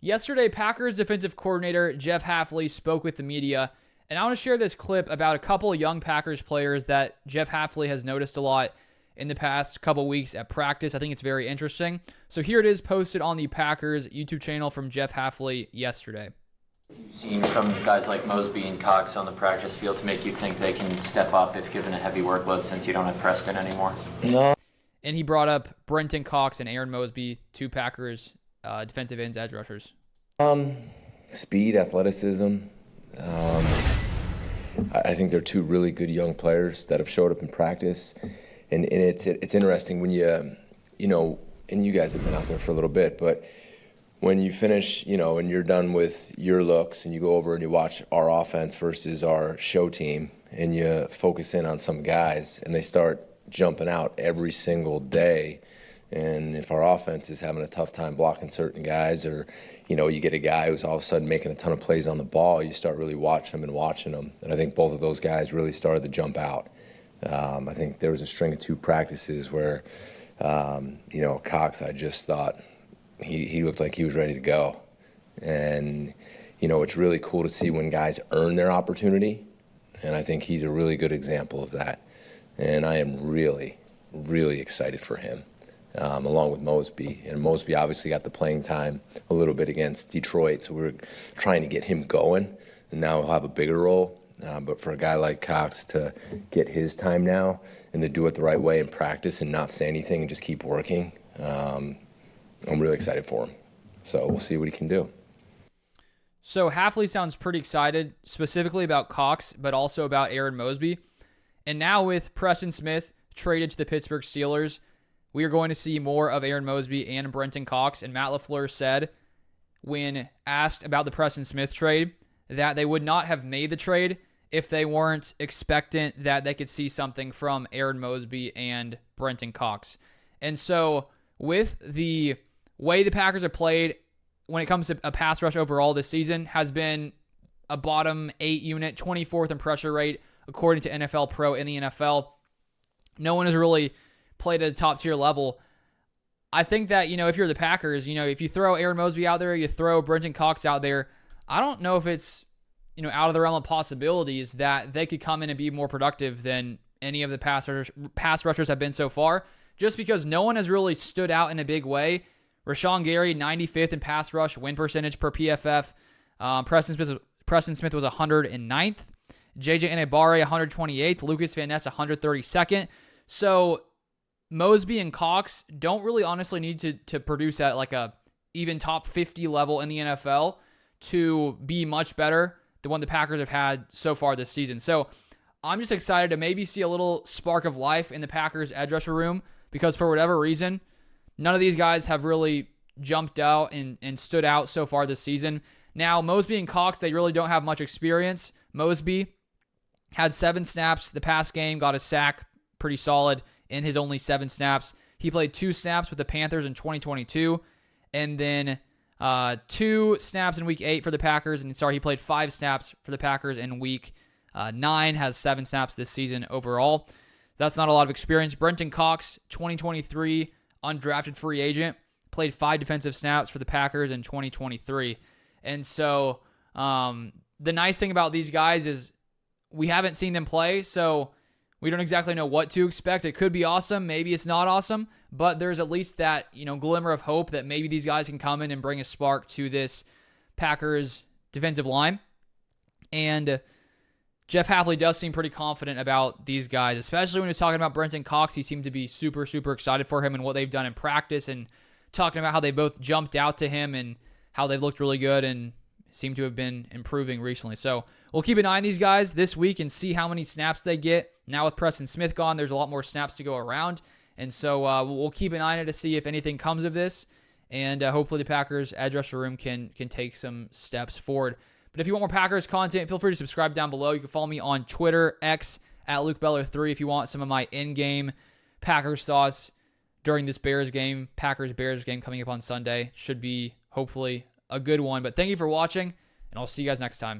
Yesterday, Packers defensive coordinator Jeff Hafley spoke with the media, and I want to share this clip about a couple of young Packers players that Jeff Hafley has noticed a lot in the past couple weeks at practice. I think it's very interesting. So here it is, posted on the Packers YouTube channel from Jeff Hafley yesterday. You've seen from guys like Mosby and Cox on the practice field to make you think they can step up if given a heavy workload since you don't have Preston anymore? No. And he brought up Brenton Cox and Aaron Mosby, two Packers defensive ends, edge rushers. Speed, athleticism. I think they're two really good young players that have showed up in practice. And it's interesting when and you guys have been out there for a little bit, but when you finish, and you're done with your looks and you go over and you watch our offense versus our show team and you focus in on some guys and they start jumping out every single day. And if our offense is having a tough time blocking certain guys, or, you get a guy who's all of a sudden making a ton of plays on the ball, you start really watching them. And I think both of those guys really started to jump out. I think there was a string of two practices where, Cox, I just thought he looked like he was ready to go. And, it's really cool to see when guys earn their opportunity. And I think he's a really good example of that. And I am really, really excited for him. Along with Mosby. And Mosby obviously got the playing time a little bit against Detroit, so we're trying to get him going, and now he'll have a bigger role. But for a guy like Cox to get his time now and to do it the right way in practice and not say anything and just keep working, I'm really excited for him. So we'll see what he can do. So Hafley sounds pretty excited, specifically about Cox, but also about Aaron Mosby. And now with Preston Smith traded to the Pittsburgh Steelers, we are going to see more of Aaron Mosby and Brenton Cox. And Matt LaFleur said, when asked about the Preston Smith trade, that they would not have made the trade if they weren't expectant that they could see something from Aaron Mosby and Brenton Cox. And so with the way the Packers have played when it comes to a pass rush overall this season, has been a bottom 8 unit, 24th in pressure rate, according to NFL Pro in the NFL. No one has really played at a top-tier level. I think that, if you're the Packers, if you throw Aaron Mosby out there, you throw Brenton Cox out there, I don't know if it's, out of the realm of possibilities that they could come in and be more productive than any of the pass rushers have been so far, just because no one has really stood out in a big way. Rashawn Gary, 95th in pass rush win percentage per PFF. Preston Smith was 109th. JJ Enagbare, 128th. Lucas Van Ness, 132nd. So Mosby and Cox don't really honestly need to produce at like a even top 50 level in the NFL to be much better than what the Packers have had so far this season. So I'm just excited to maybe see a little spark of life in the Packers edge rusher room, because for whatever reason, none of these guys have really jumped out and stood out so far this season. Now, Mosby and Cox, they really don't have much experience. Mosby had 7 snaps the past game, got a sack, pretty solid in his only 7 snaps. He played 2 snaps with the Panthers in 2022, and then 2 snaps in Week 8 for the Packers. He played 5 snaps for the Packers in Week 9, has 7 snaps this season overall. That's not a lot of experience. Brenton Cox, 2023 undrafted free agent, played 5 defensive snaps for the Packers in 2023. And so the nice thing about these guys is we haven't seen them play, so we don't exactly know what to expect. It could be awesome. Maybe it's not awesome. But there's at least that, glimmer of hope that maybe these guys can come in and bring a spark to this Packers defensive line. And Jeff Hafley does seem pretty confident about these guys, especially when he's talking about Brenton Cox. He seemed to be super, super excited for him and what they've done in practice, and talking about how they both jumped out to him and how they've looked really good and seem to have been improving recently. So we'll keep an eye on these guys this week and see how many snaps they get. Now with Preston Smith gone, there's a lot more snaps to go around. And so we'll keep an eye on it to see if anything comes of this. And hopefully the Packers edge rusher room can take some steps forward. But if you want more Packers content, feel free to subscribe down below. You can follow me on Twitter, X, at LukeBeller3 if you want some of my in-game Packers thoughts during this Bears game. Packers-Bears game coming up on Sunday. Should be, hopefully, a good one. But thank you for watching, and I'll see you guys next time.